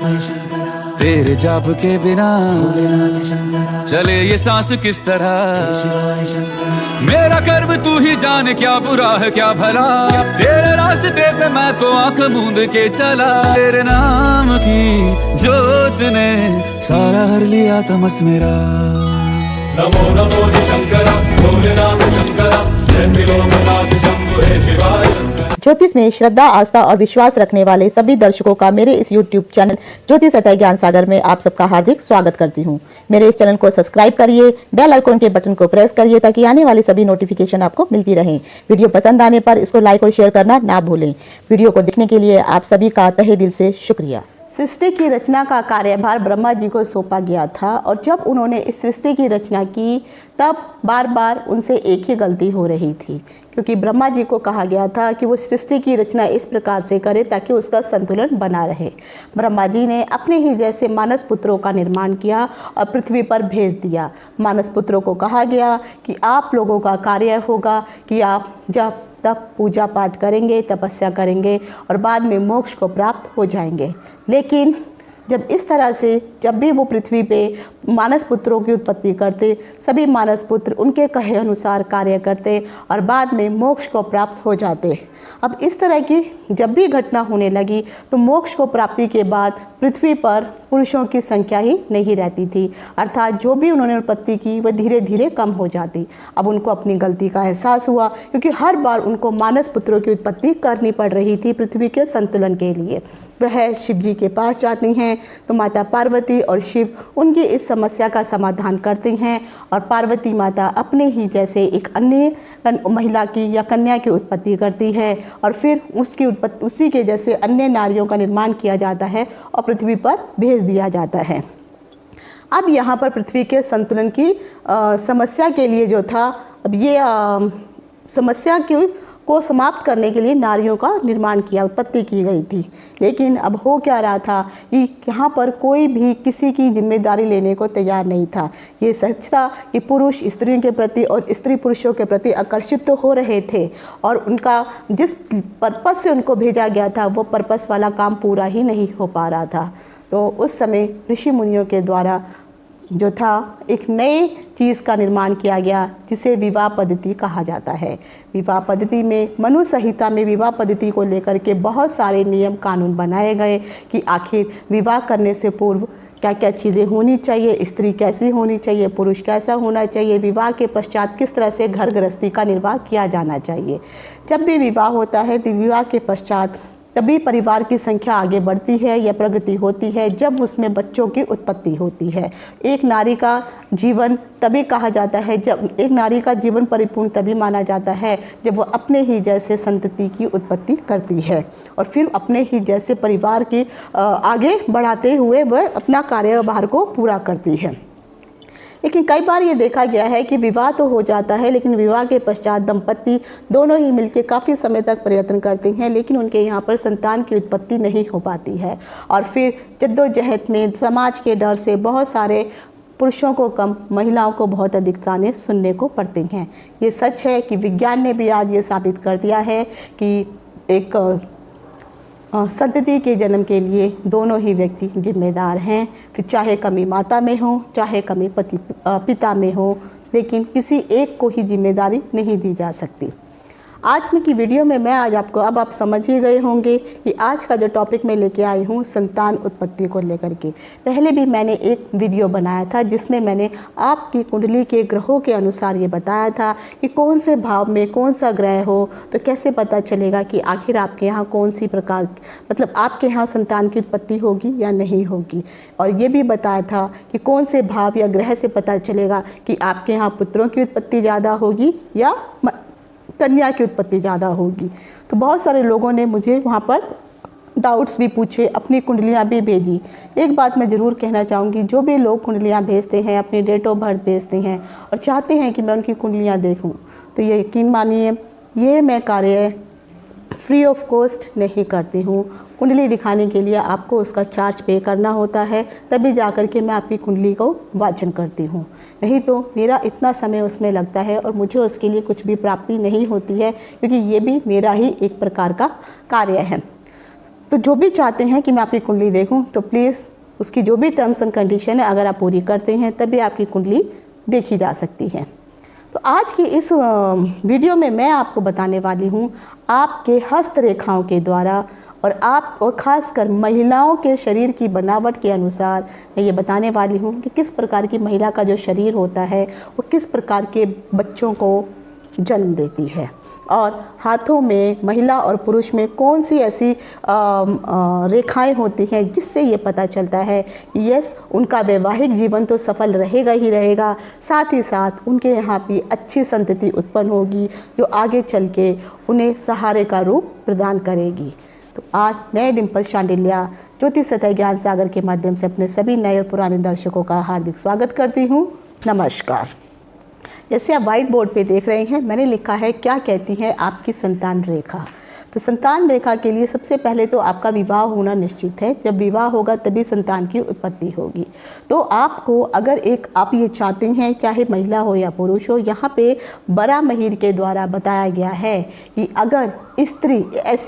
तेरे जाप के बिना चले ये सांस किस तरह। मेरा कर्म तू ही जाने, क्या बुरा है क्या भला, तेरे रास्ते पे मैं तो आंख मूंद के चला। तेरे नाम की जोत ने सारा हर लिया तमस मेरा। नमो नमो जी शंकरा, भोलेनाथ शंकरा, जय त्रिलोकनाथ शंभु हे शिवाय शंकरा। ज्योतिष में श्रद्धा, आस्था और विश्वास रखने वाले सभी दर्शकों का मेरे इस YouTube चैनल ज्योतिष अतः ज्ञान सागर में आप सबका हार्दिक स्वागत करती हूँ। मेरे इस चैनल को सब्सक्राइब करिए, बेल आइकन के बटन को प्रेस करिए ताकि आने वाली सभी नोटिफिकेशन आपको मिलती रहें। वीडियो पसंद आने पर इसको लाइक और शेयर करना ना भूलें। वीडियो को देखने के लिए आप सभी का तहे दिल से शुक्रिया। सृष्टि की रचना का कार्यभार ब्रह्मा जी को सौंपा गया था और जब उन्होंने इस सृष्टि की रचना की तब बार बार उनसे एक ही गलती हो रही थी, क्योंकि ब्रह्मा जी को कहा गया था कि वो सृष्टि की रचना इस प्रकार से करे ताकि उसका संतुलन बना रहे। ब्रह्मा जी ने अपने ही जैसे मानस पुत्रों का निर्माण किया और पृथ्वी पर भेज दिया। मानस पुत्रों को कहा गया कि आप लोगों का कार्य होगा कि आप जब तब पूजा पाठ करेंगे, तपस्या करेंगे और बाद में मोक्ष को प्राप्त हो जाएंगे। लेकिन जब इस तरह से जब भी वो पृथ्वी पे मानस पुत्रों की उत्पत्ति करते, सभी मानस पुत्र उनके कहे अनुसार कार्य करते और बाद में मोक्ष को प्राप्त हो जाते। अब इस तरह की जब भी घटना होने लगी तो मोक्ष को प्राप्ति के बाद पृथ्वी पर पुरुषों की संख्या ही नहीं रहती थी, अर्थात जो भी उन्होंने उत्पत्ति की वह धीरे धीरे कम हो जाती। अब उनको अपनी गलती का एहसास हुआ, क्योंकि हर बार उनको मानस पुत्रों की उत्पत्ति करनी पड़ रही थी पृथ्वी के संतुलन के लिए। वह शिव जी के पास जाती हैं तो माता पार्वती और शिव उनकी इस समस्या का समाधान करते हैं और पार्वती माता अपने ही जैसे एक अन्य महिला की या कन्या की उत्पत्ति करती है और फिर उसी के जैसे अन्य नारियों का निर्माण किया जाता है और पृथ्वी पर भेज दिया जाता है। अब यहाँ पर पृथ्वी के संतुलन की समस्या के लिए जो था, अब ये समस्या को समाप्त करने के लिए नारियों का निर्माण किया, उत्पत्ति की गई थी। लेकिन अब हो क्या रहा था कि यहाँ पर कोई भी किसी की जिम्मेदारी लेने को तैयार नहीं था। ये सच था कि पुरुष स्त्रियों के प्रति और स्त्री पुरुषों के प्रति आकर्षित तो हो रहे थे और उनका जिस पर्पस से उनको भेजा गया था वो पर्पस वाला काम पूरा ही नहीं हो पा रहा था। तो उस समय ऋषि मुनियों के द्वारा जो था एक नए चीज़ का निर्माण किया गया जिसे विवाह पद्धति कहा जाता है। विवाह पद्धति में मनु संहिता में विवाह पद्धति को लेकर के बहुत सारे नियम कानून बनाए गए कि आखिर विवाह करने से पूर्व क्या क्या चीज़ें होनी चाहिए, स्त्री कैसी होनी चाहिए, पुरुष कैसा होना चाहिए, विवाह के पश्चात किस तरह से घर गृहस्थी का निर्वाह किया जाना चाहिए। जब भी विवाह होता है तो विवाह के पश्चात तभी परिवार की संख्या आगे बढ़ती है या प्रगति होती है जब उसमें बच्चों की उत्पत्ति होती है। एक नारी का जीवन तभी कहा जाता है, जब एक नारी का जीवन परिपूर्ण तभी माना जाता है जब वह अपने ही जैसे संतति की उत्पत्ति करती है और फिर अपने ही जैसे परिवार की आगे बढ़ाते हुए वह अपना कार्यभार को पूरा करती है। लेकिन कई बार ये देखा गया है कि विवाह तो हो जाता है लेकिन विवाह के पश्चात दंपति दोनों ही मिलकर काफ़ी समय तक प्रयत्न करते हैं लेकिन उनके यहाँ पर संतान की उत्पत्ति नहीं हो पाती है और फिर जद्दोजहद में समाज के डर से बहुत सारे पुरुषों को कम, महिलाओं को बहुत अधिक ताने सुनने को पड़ते हैं। ये सच है कि विज्ञान ने भी आज ये साबित कर दिया है कि एक संतति के जन्म के लिए दोनों ही व्यक्ति जिम्मेदार हैं, फिर चाहे कमी माता में हो चाहे कमी पिता में हो, लेकिन किसी एक को ही जिम्मेदारी नहीं दी जा सकती। आज की वीडियो में मैं आज आपको अब आप समझ ही गए होंगे कि आज का जो टॉपिक मैं लेके आई हूँ संतान उत्पत्ति को लेकर के। पहले भी मैंने एक वीडियो बनाया था जिसमें मैंने आपकी कुंडली के ग्रहों के अनुसार ये बताया था कि कौन से भाव में कौन सा ग्रह हो तो कैसे पता चलेगा कि आखिर आपके यहाँ कौन सी प्रकार मतलब आपके यहाँ संतान की उत्पत्ति होगी या नहीं होगी। और ये भी बताया था कि कौन से भाव या ग्रह से पता चलेगा कि आपके यहाँ पुत्रों की उत्पत्ति ज़्यादा होगी या कन्या की उत्पत्ति ज़्यादा होगी। तो बहुत सारे लोगों ने मुझे वहाँ पर डाउट्स भी पूछे, अपनी कुंडलियाँ भी भेजी। एक बात मैं ज़रूर कहना चाहूँगी, जो भी लोग कुंडलियाँ भेजते हैं अपनी डेट ऑफ बर्थ भेजते हैं और चाहते हैं कि मैं उनकी कुंडलियाँ देखूँ, तो ये यकीन मानिए ये मैं कार्य फ्री ऑफ कॉस्ट नहीं करती हूँ। कुंडली दिखाने के लिए आपको उसका चार्ज पे करना होता है, तभी जाकर के मैं आपकी कुंडली को वाचन करती हूँ, नहीं तो मेरा इतना समय उसमें लगता है और मुझे उसके लिए कुछ भी प्राप्ति नहीं होती है, क्योंकि ये भी मेरा ही एक प्रकार का कार्य है। तो जो भी चाहते हैं कि मैं आपकी कुंडली देखूं तो प्लीज़ उसकी जो भी टर्म्स एंड कंडीशन है अगर आप पूरी करते हैं तभी आपकी कुंडली देखी जा सकती है। तो आज की इस वीडियो में मैं आपको बताने वाली हूँ आपके हस्तरेखाओं के द्वारा और ख़ासकर महिलाओं के शरीर की बनावट के अनुसार मैं ये बताने वाली हूँ कि किस प्रकार की महिला का जो शरीर होता है वो किस प्रकार के बच्चों को जन्म देती है और हाथों में महिला और पुरुष में कौन सी ऐसी रेखाएं होती हैं जिससे ये पता चलता है कि यस उनका वैवाहिक जीवन तो सफल रहेगा ही रहेगा, साथ ही साथ उनके यहाँ भी अच्छी संतति उत्पन्न होगी जो आगे चल के उन्हें सहारे का रूप प्रदान करेगी। तो आज मैं डिम्पल शांडिल्या ज्योतिष सतह ज्ञान सागर के माध्यम से अपने सभी नए और पुराने दर्शकों का हार्दिक स्वागत करती हूँ। नमस्कार। जैसे आप व्हाइट बोर्ड पे देख रहे हैं मैंने लिखा है क्या कहती है आपकी संतान रेखा। तो संतान रेखा के लिए सबसे पहले तो आपका विवाह होना निश्चित है। जब विवाह होगा तभी संतान की उत्पत्ति होगी। तो आपको अगर आप ये चाहते हैं चाहे महिला हो या पुरुष हो, यहाँ पे बड़ा महिर के द्वारा बताया गया है कि अगर स्त्री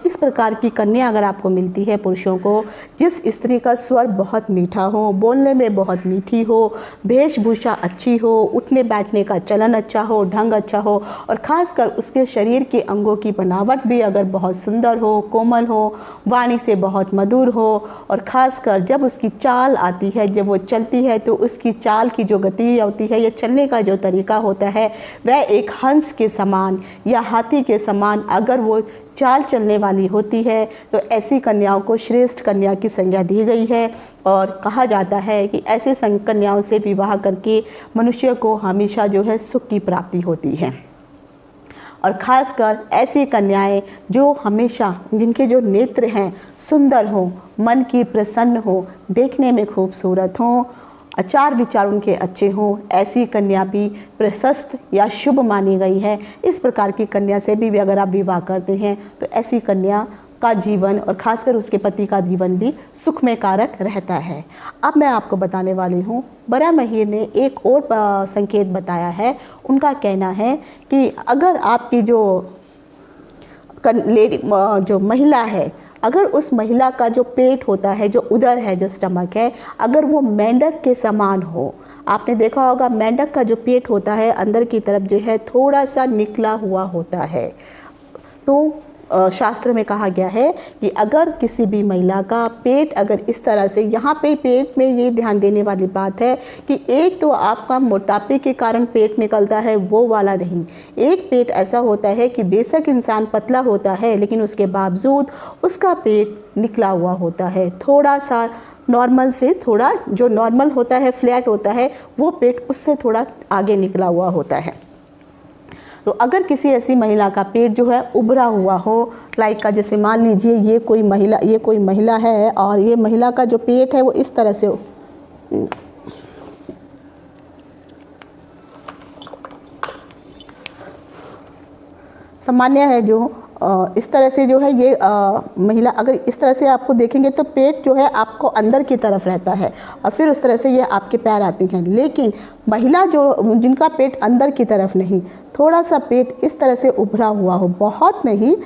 इस प्रकार की कन्या अगर आपको मिलती है पुरुषों को, जिस स्त्री का स्वर बहुत मीठा हो, बोलने में बहुत मीठी हो, वेशभूषा अच्छी हो, उठने बैठने का चलन अच्छा हो, ढंग अच्छा हो और ख़ासकर उसके शरीर के अंगों की बनावट भी अगर बहुत सुंदर हो, कोमल हो, वाणी से बहुत मधुर हो और ख़ासकर जब उसकी चाल आती है, जब वो चलती है तो उसकी चाल की जो गति होती है या चलने का जो तरीका होता है वह एक हंस के समान या हाथी के समान अगर वो चाल चलने वाली होती है तो ऐसी कन्याओं को श्रेष्ठ कन्या की संज्ञा दी गई है और कहा जाता है कि ऐसे कन्याओं से विवाह करके मनुष्य को हमेशा जो है सुख की प्राप्ति होती है। और ख़ासकर ऐसी कन्याएं जो हमेशा जिनके जो नेत्र हैं सुंदर हो, मन की प्रसन्न हो, देखने में खूबसूरत हो, आचार विचार उनके अच्छे हों, ऐसी कन्या भी प्रशस्त या शुभ मानी गई है। इस प्रकार की कन्या से भी अगर आप विवाह करते हैं तो ऐसी कन्या का जीवन और ख़ासकर उसके पति का जीवन भी सुखमय कारक रहता है। अब मैं आपको बताने वाली हूँ बड़ा महिर ने एक और संकेत बताया है। उनका कहना है कि अगर आपकी जो महिला है, अगर उस महिला का जो पेट होता है, जो उदर है, जो स्टमक है, अगर वो मेंढक के समान हो, आपने देखा होगा मेंढक का जो पेट होता है अंदर की तरफ जो है थोड़ा सा निकला हुआ होता है। तो शास्त्र में कहा गया है कि अगर किसी भी महिला का पेट अगर इस तरह से, यहाँ पे पेट में ये ध्यान देने वाली बात है कि एक तो आपका मोटापे के कारण पेट निकलता है वो वाला नहीं, एक पेट ऐसा होता है कि बेशक इंसान पतला होता है लेकिन उसके बावजूद उसका पेट निकला हुआ होता है, थोड़ा सा नॉर्मल से थोड़ा, जो नॉर्मल होता है फ्लैट होता है वो पेट उससे थोड़ा आगे निकला हुआ होता है। तो अगर किसी ऐसी महिला का पेट जो है उभरा हुआ हो, लाइक का जैसे मान लीजिए ये कोई महिला है और ये महिला का जो पेट है वो इस तरह से सामान्य है, जो इस तरह से जो है ये महिला अगर इस तरह से आपको देखेंगे तो पेट जो है आपको अंदर की तरफ रहता है और फिर उस तरह से ये आपके पैर आते हैं। लेकिन महिला जिनका पेट अंदर की तरफ नहीं, थोड़ा सा पेट इस तरह से उभरा हुआ हो, बहुत नहीं,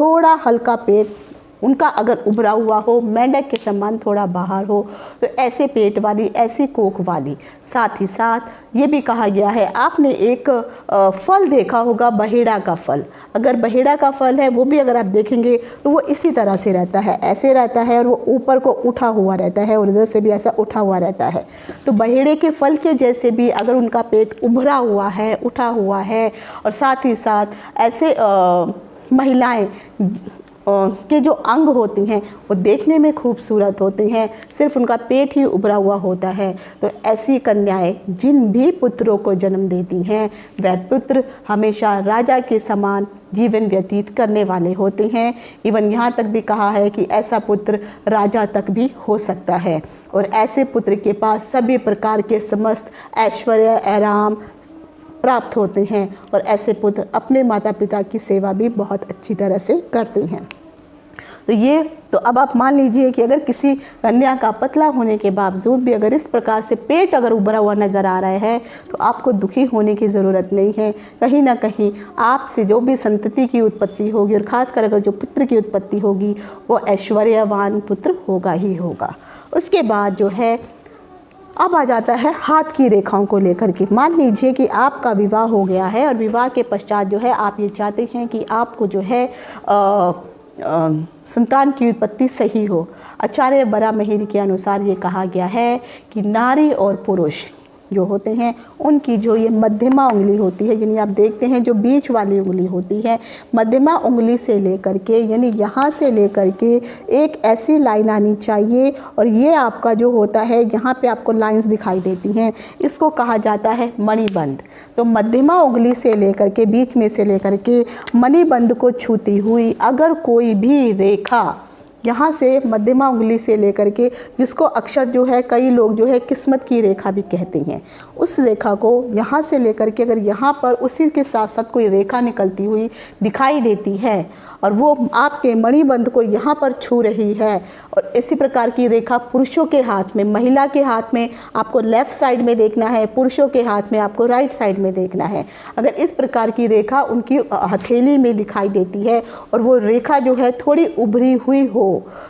थोड़ा हल्का पेट उनका अगर उभरा हुआ हो, मेंढक के समान थोड़ा बाहर हो, तो ऐसे पेट वाली, ऐसी कोख वाली। साथ ही साथ ये भी कहा गया है, आपने एक फल देखा होगा बहेड़ा का फल, अगर बहेड़ा का फल है वो भी अगर आप देखेंगे तो वो इसी तरह से रहता है, ऐसे रहता है और वो ऊपर को उठा हुआ रहता है और इधर से भी ऐसा उठा हुआ रहता है। तो बहेड़े के फल के जैसे भी अगर उनका पेट उभरा हुआ है, उठा हुआ है और साथ ही साथ ऐसे महिलाएं के जो अंग होती हैं वो देखने में खूबसूरत होते हैं, सिर्फ उनका पेट ही उभरा हुआ होता है। तो ऐसी कन्याएं जिन भी पुत्रों को जन्म देती हैं वह पुत्र हमेशा राजा के समान जीवन व्यतीत करने वाले होते हैं। इवन यहाँ तक भी कहा है कि ऐसा पुत्र राजा तक भी हो सकता है और ऐसे पुत्र के पास सभी प्रकार के समस्त ऐश्वर्य आराम प्राप्त होते हैं और ऐसे पुत्र अपने माता पिता की सेवा भी बहुत अच्छी तरह से करते हैं। तो अब आप मान लीजिए कि अगर किसी कन्या का पतला होने के बावजूद भी अगर इस प्रकार से पेट अगर उभरा हुआ नज़र आ रहा है तो आपको दुखी होने की ज़रूरत नहीं है। कहीं ना कहीं आपसे जो भी संतति की उत्पत्ति होगी और ख़ासकर अगर जो पुत्र की उत्पत्ति होगी वो ऐश्वर्यवान पुत्र होगा ही होगा। उसके बाद जो है अब आ जाता है हाथ की रेखाओं को लेकर के। मान लीजिए कि आपका विवाह हो गया है और विवाह के पश्चात जो है आप ये चाहते हैं कि आपको जो है संतान की उत्पत्ति सही हो। आचार्य बरामहिर के अनुसार ये कहा गया है कि नारी और पुरुष जो होते हैं उनकी जो ये मध्यमा उंगली होती है, यानी आप देखते हैं जो बीच वाली उंगली होती है, मध्यमा उंगली से लेकर के यानी यहाँ से लेकर के एक ऐसी लाइन आनी चाहिए और ये आपका जो होता है यहाँ पे आपको लाइंस दिखाई देती हैं, इसको कहा जाता है मणिबंध। तो मध्यमा उंगली से लेकर के बीच में से लेकर के मणिबंध को छूती हुई अगर कोई भी रेखा यहाँ से मध्यमा उंगली से लेकर के, जिसको अक्षर जो है कई लोग जो है किस्मत की रेखा भी कहते हैं, उस रेखा को यहाँ से लेकर के अगर यहाँ पर उसी के साथ साथ कोई रेखा निकलती हुई दिखाई देती है और वो आपके मणिबंध को यहाँ पर छू रही है और इसी प्रकार की रेखा पुरुषों के हाथ में, महिला के हाथ में आपको लेफ़्ट साइड में देखना है, पुरुषों के हाथ में आपको राइट साइड में देखना है। अगर इस प्रकार की रेखा उनकी हथेली में दिखाई देती है और वो रेखा जो है थोड़ी उभरी हुई हो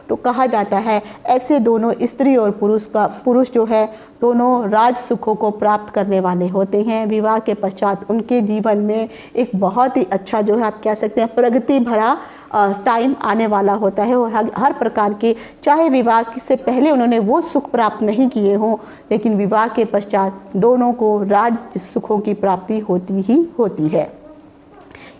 तो कहा जाता है ऐसे दोनों स्त्री और पुरुष जो है दोनों राज सुखों को प्राप्त करने वाले होते हैं। विवाह के पश्चात उनके जीवन में एक बहुत ही अच्छा जो है आप कह सकते हैं प्रगति भरा टाइम आने वाला होता है और हर प्रकार के, चाहे विवाह से पहले उन्होंने वो सुख प्राप्त नहीं किए हों, लेकिन विवाह के पश्चात दोनों को राज सुखों की प्राप्ति होती ही होती है।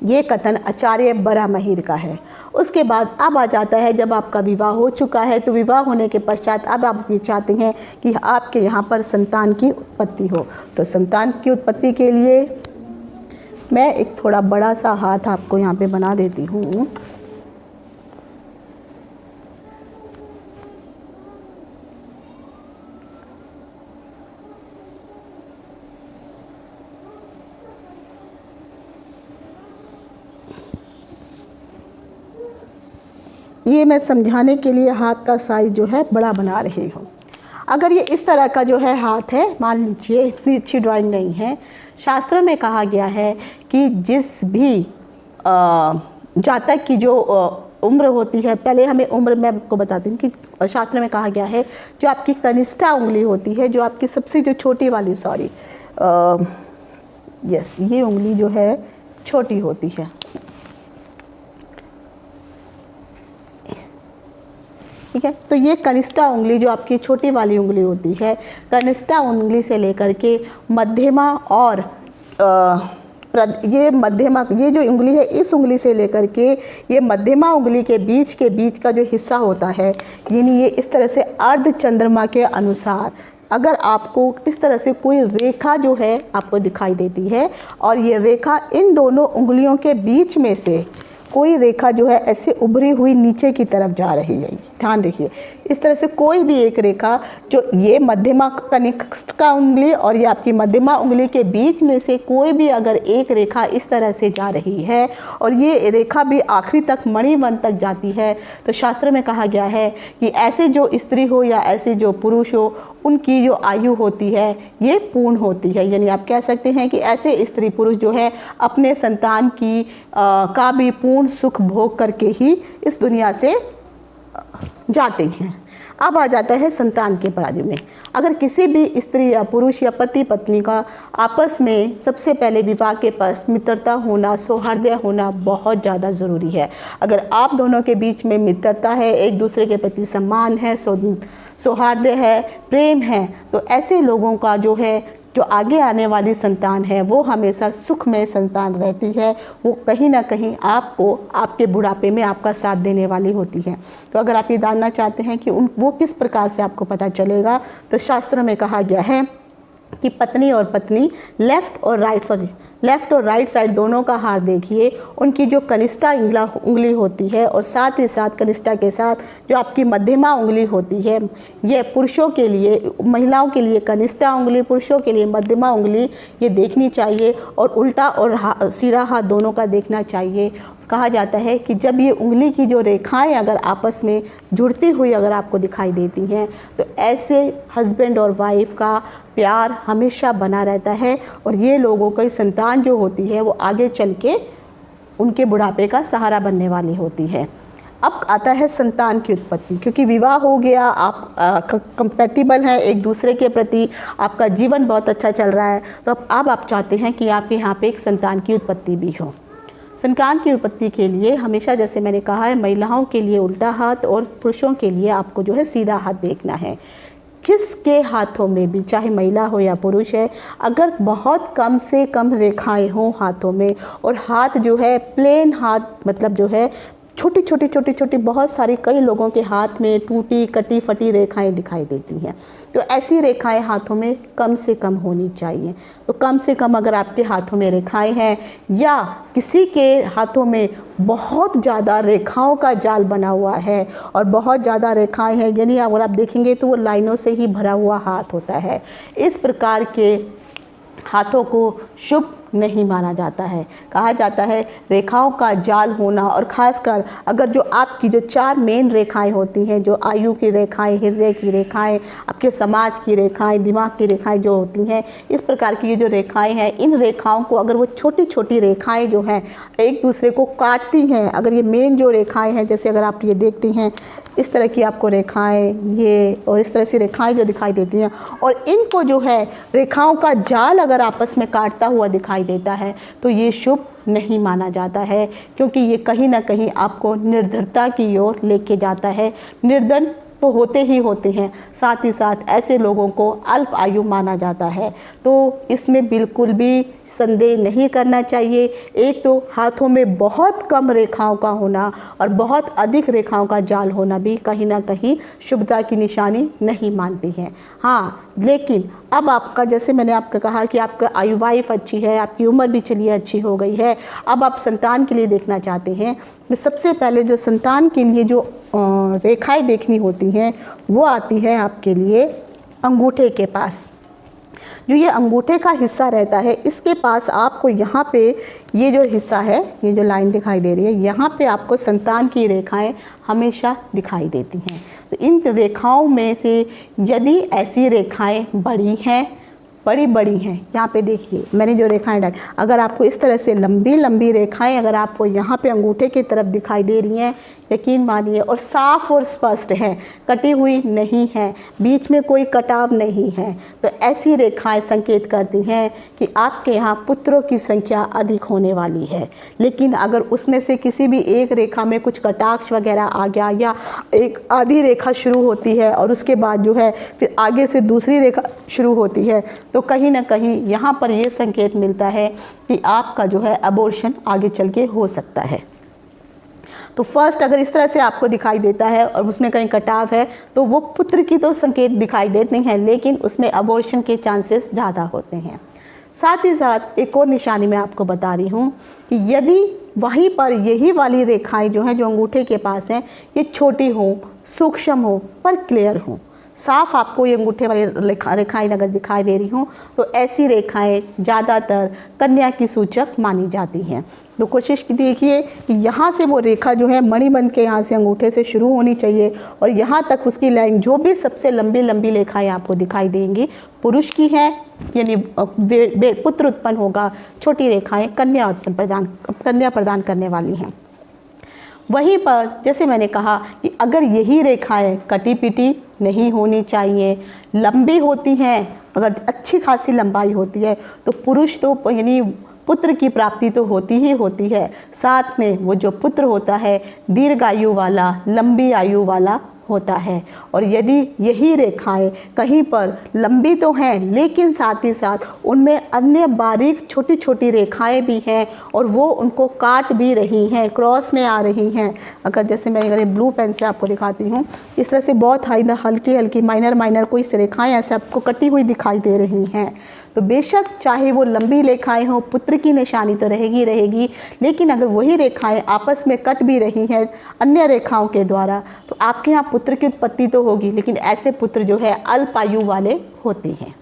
ये कथन आचार्य बरामहिर का है। उसके बाद अब आ जाता है जब आपका विवाह हो चुका है तो विवाह होने के पश्चात अब आप ये चाहते हैं कि आपके यहाँ पर संतान की उत्पत्ति हो। तो संतान की उत्पत्ति के लिए मैं एक थोड़ा बड़ा सा हाथ आपको यहाँ पे बना देती हूँ। ये मैं समझाने के लिए हाथ का साइज जो है बड़ा बना रही हूँ। अगर ये इस तरह का जो है हाथ है, मान लीजिए इतनी अच्छी ड्राइंग नहीं है, शास्त्रों में कहा गया है कि जिस भी जातक की जो उम्र होती है, पहले हमें उम्र मैं आपको बताती हूँ कि शास्त्र में कहा गया है जो आपकी कनिष्ठा उंगली होती है, जो आपकी सबसे जो छोटी वाली ये उंगली जो है छोटी होती है, ठीक है। तो ये कनिष्ठा उंगली जो आपकी छोटी वाली उंगली होती है, कनिष्ठा उंगली से लेकर के मध्यमा और ये जो उंगली है इस उंगली से लेकर के ये मध्यमा उंगली के बीच का जो हिस्सा होता है, यानी ये इस तरह से अर्ध चंद्रमा के अनुसार अगर आपको इस तरह से कोई रेखा जो है आपको दिखाई देती है और ये रेखा इन दोनों उंगलियों के बीच में से कोई रेखा जो है ऐसे उभरी हुई नीचे की तरफ जा रही है, ध्यान रखिए। इस तरह से कोई भी एक रेखा जो ये मध्यमा कनिष्ठा उंगली और ये आपकी मध्यमा उंगली के बीच में से कोई भी अगर एक रेखा इस तरह से जा रही है और ये रेखा भी आखिरी तक मणिबंध तक जाती है, तो शास्त्र में कहा गया है कि ऐसे जो स्त्री हो या ऐसे जो पुरुष हो उनकी जो आयु होती है ये पूर्ण होती है। यानी आप कह सकते हैं कि ऐसे स्त्री पुरुष जो है अपने संतान की का भी पूर्ण सुख भोग करके ही इस दुनिया से जाते हैं। अब आ जाता है संतान के बारे में। अगर किसी भी स्त्री या पुरुष या पति पत्नी का आपस में सबसे पहले विवाह के पास मित्रता होना, सौहार्द होना बहुत ज़्यादा ज़रूरी है। अगर आप दोनों के बीच में मित्रता है, एक दूसरे के प्रति सम्मान है, सौहार्द है, प्रेम है, तो ऐसे लोगों का जो है जो आगे आने वाली संतान है वो हमेशा सुखमय संतान रहती है। वो कहीं ना कहीं आपको आपके बुढ़ापे में आपका साथ देने वाली होती है। तो अगर आप ये जानना चाहते हैं कि वो किस प्रकार से आपको पता चलेगा, तो शास्त्रों में कहा गया है कि पत्नी और पत्नी लेफ़्ट और राइट साइड दोनों का हाथ देखिए, उनकी जो कनिष्ठा उंगली होती है और साथ ही साथ कनिष्ठा के साथ जो आपकी मध्यमा उंगली होती है, ये पुरुषों के लिए, महिलाओं के लिए कनिष्ठा उंगली, पुरुषों के लिए मध्यमा उंगली ये देखनी चाहिए और उल्टा और सीधा हाथ दोनों का देखना चाहिए। कहा जाता है कि जब ये उंगली की जो रेखाएं अगर आपस में जुड़ती हुई अगर आपको दिखाई देती हैं तो ऐसे हस्बैंड और वाइफ का प्यार हमेशा बना रहता है और ये लोगों की संतान जो होती है वो आगे चल के उनके बुढ़ापे का सहारा बनने वाली होती है। अब आता है संतान की उत्पत्ति, क्योंकि विवाह हो गया, आप कंपैटिबल हैं एक दूसरे के प्रति, आपका जीवन बहुत अच्छा चल रहा है, तो अब आप चाहते हैं कि आपके यहाँ पे एक संतान की उत्पत्ति भी हो। संतान की उत्पत्ति के लिए हमेशा, जैसे मैंने कहा है, महिलाओं के लिए उल्टा हाथ और पुरुषों के लिए आपको जो है सीधा हाथ देखना है। जिसके हाथों में भी, चाहे महिला हो या पुरुष है, अगर बहुत कम से कम रेखाएं हों हाथों में और हाथ जो है प्लेन हाथ, मतलब जो है छोटी छोटी बहुत सारी, कई लोगों के हाथ में टूटी कटी फटी रेखाएं दिखाई देती हैं, तो ऐसी रेखाएं हाथों में कम से कम होनी चाहिए। तो कम से कम अगर आपके हाथों में रेखाएं हैं या किसी के हाथों में बहुत ज़्यादा रेखाओं का जाल बना हुआ है और बहुत ज़्यादा रेखाएं हैं, यानी अगर आप देखेंगे तो वो लाइनों से ही भरा हुआ हाथ होता है, इस प्रकार के हाथों को शुभ नहीं माना जाता है। कहा जाता है रेखाओं का जाल होना, और ख़ासकर अगर जो आपकी जो 4 मेन रेखाएं होती हैं, जो आयु की रेखाएं, हृदय की रेखाएं, आपके समाज की रेखाएं, दिमाग की रेखाएं जो होती हैं, इस प्रकार की ये जो रेखाएं हैं, इन रेखाओं को अगर वो छोटी छोटी रेखाएं जो हैं एक दूसरे को काटती हैं, अगर ये मेन जो रेखाएं हैं, जैसे अगर आप ये देखती हैं इस तरह की आपको रेखाएं, ये और इस तरह से रेखाएं जो दिखाई देती हैं, और इनको जो है रेखाओं का जाल अगर आपस में काटता हुआ दिखाई देता है तो ये शुभ नहीं माना जाता है, क्योंकि ये कहीं ना कहीं आपको निर्धनता की ओर लेके जाता है। निर्धन तो होते ही होते हैं, साथ ही साथ ऐसे लोगों को अल्प आयु माना जाता है, तो इसमें बिल्कुल भी संदेह नहीं करना चाहिए। एक तो हाथों में बहुत कम रेखाओं का होना और बहुत अधिक रेखाओं का जाल होना भी कहीं ना कहीं शुभता की निशानी नहीं मानती है। हाँ, लेकिन अब आपका, जैसे मैंने आपको कहा कि आपका आयु वाइफ अच्छी है, आपकी उम्र भी चलिए अच्छी हो गई है, अब आप संतान के लिए देखना चाहते हैं, तो सबसे पहले जो संतान के लिए जो रेखाएं देखनी होती हैं वो आती है आपके लिए अंगूठे के पास। जो ये अंगूठे का हिस्सा रहता है, इसके पास आपको यहाँ पे ये जो हिस्सा है, ये जो लाइन दिखाई दे रही है, यहाँ पे आपको संतान की रेखाएं हमेशा दिखाई देती हैं। तो इन रेखाओं में से यदि ऐसी रेखाएं बड़ी हैं, यहाँ पे देखिए मैंने जो रेखाएं डाली, अगर आपको इस तरह से लंबी लंबी रेखाएं अगर आपको यहाँ पे अंगूठे की तरफ दिखाई दे रही हैं, यकीन मानिए, और साफ और स्पष्ट है, कटी हुई नहीं है, बीच में कोई कटाव नहीं है, तो ऐसी रेखाएं संकेत करती हैं कि आपके यहाँ पुत्रों की संख्या अधिक होने वाली है। लेकिन अगर उसमें से किसी भी एक रेखा में कुछ कटाक्ष वगैरह आ गया, या एक आधी रेखा शुरू होती है और उसके बाद जो है फिर आगे से दूसरी रेखा शुरू होती है, तो कहीं ना कहीं यहाँ पर ये संकेत मिलता है कि आपका जो है अबॉर्शन आगे चल के हो सकता है। तो फर्स्ट अगर इस तरह से आपको दिखाई देता है और उसमें कहीं कटाव है, तो वो पुत्र की तो संकेत दिखाई देते हैं, लेकिन उसमें अबॉर्शन के चांसेस ज़्यादा होते हैं। साथ ही साथ एक और निशानी मैं आपको बता रही हूँ कि यदि वहीं पर यही वाली रेखाएं जो हैं, जो अंगूठे के पास हैं, ये छोटी हों, सूक्ष्म हो, पर क्लियर हों, साफ आपको ये अंगूठे वाली रेखाएं अगर दिखाई दे रही हों, तो ऐसी रेखाएं ज़्यादातर कन्या की सूचक मानी जाती हैं। तो कोशिश देखिए कि यहाँ से वो रेखा जो है मणिबंध के यहाँ से अंगूठे से शुरू होनी चाहिए और यहाँ तक उसकी लाइन, जो भी सबसे लंबी लंबी रेखाएं आपको दिखाई देंगी पुरुष की हैं, यानी पुत्र उत्पन्न होगा, छोटी रेखाएं कन्या प्रदान करने वाली हैं। वहीं पर जैसे मैंने कहा कि अगर यही रेखाएं कटी पिटी नहीं होनी चाहिए, लंबी होती हैं, अगर अच्छी खासी लंबाई होती है, तो पुरुष तो यानी पुत्र की प्राप्ति तो होती ही होती है, साथ में वो जो पुत्र होता है दीर्घायु वाला, लंबी आयु वाला होता है। और यदि यही रेखाएं कहीं पर लंबी तो हैं, लेकिन साथ ही साथ उनमें अन्य बारीक छोटी छोटी रेखाएं भी हैं और वो उनको काट भी रही हैं, क्रॉस में आ रही हैं। अगर जैसे मैं अगर ब्लू पेन से आपको दिखाती हूँ, इस तरह से बहुत हल्की हल्की माइनर कोई रेखाएं ऐसे आपको कटी हुई दिखाई दे रही हैं, तो बेशक चाहे वो लंबी रेखाएं हों, पुत्र की निशानी तो रहेगी, लेकिन अगर वही रेखाएं आपस में कट भी रही हैं अन्य रेखाओं के द्वारा, तो आपके यहाँ पुत्र की उत्पत्ति तो होगी, लेकिन ऐसे पुत्र जो है अल्प आयु वाले होते हैं।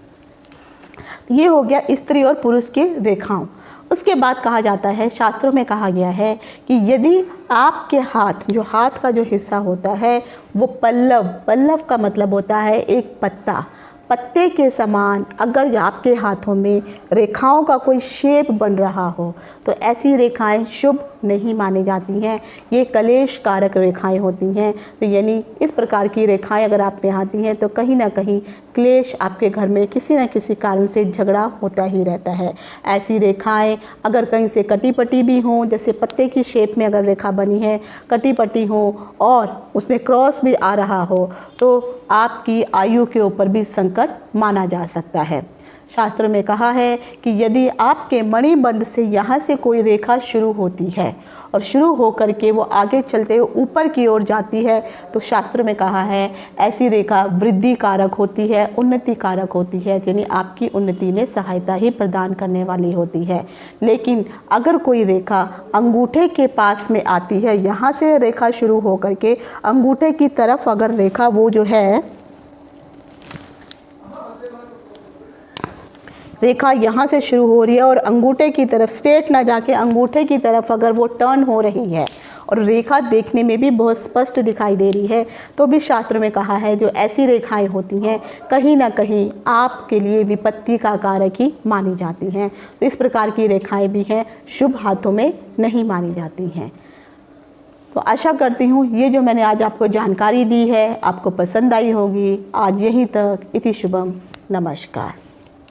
ये हो गया स्त्री और पुरुष की रेखाओं। उसके बाद कहा जाता है, शास्त्रों में कहा गया है कि यदि आपके हाथ, जो हाथ का जो हिस्सा होता है वो पल्लव, पल्लव का मतलब होता है एक पत्ता, पत्ते के समान अगर आपके हाथों में रेखाओं का कोई शेप बन रहा हो तो ऐसी रेखाएं शुभ नहीं मानी जाती हैं, ये कलेश कारक रेखाएं होती हैं। तो यानी इस प्रकार की रेखाएं अगर आप में आती हैं तो कहीं ना कहीं क्लेश आपके घर में किसी न किसी कारण से झगड़ा होता ही रहता है। ऐसी रेखाएं अगर कहीं से कटी पटी भी हों, जैसे पत्ते की शेप में अगर रेखा बनी है, कटी पटी हो और उसमें क्रॉस भी आ रहा हो तो आपकी आयु के ऊपर भी संकट माना जा सकता है। शास्त्रों में कहा है कि यदि आपके मणिबंध से यहाँ से कोई रेखा शुरू होती है और शुरू होकर के वो आगे चलते हुए ऊपर की ओर जाती है तो शास्त्रों में कहा है ऐसी रेखा वृद्धि कारक होती है, उन्नति कारक होती है, यानी आपकी उन्नति में सहायता ही प्रदान करने वाली होती है। लेकिन अगर कोई रेखा अंगूठे के पास में आती है, यहाँ से रेखा शुरू होकर के अंगूठे की तरफ अगर रेखा वो जो है रेखा यहाँ से शुरू हो रही है और अंगूठे की तरफ स्ट्रेट ना जाके अंगूठे की तरफ अगर वो टर्न हो रही है और रेखा देखने में भी बहुत स्पष्ट दिखाई दे रही है तो भी शास्त्रों में कहा है जो ऐसी रेखाएं होती हैं कहीं ना कहीं आपके लिए विपत्ति का कारक ही मानी जाती हैं। तो इस प्रकार की रेखाएं भी हैं, शुभ हाथों में नहीं मानी जाती हैं। तो आशा करती हूँ ये जो मैंने आज आपको जानकारी दी है आपको पसंद आई होगी। आज यहीं तक। इति शुभम। नमस्कार।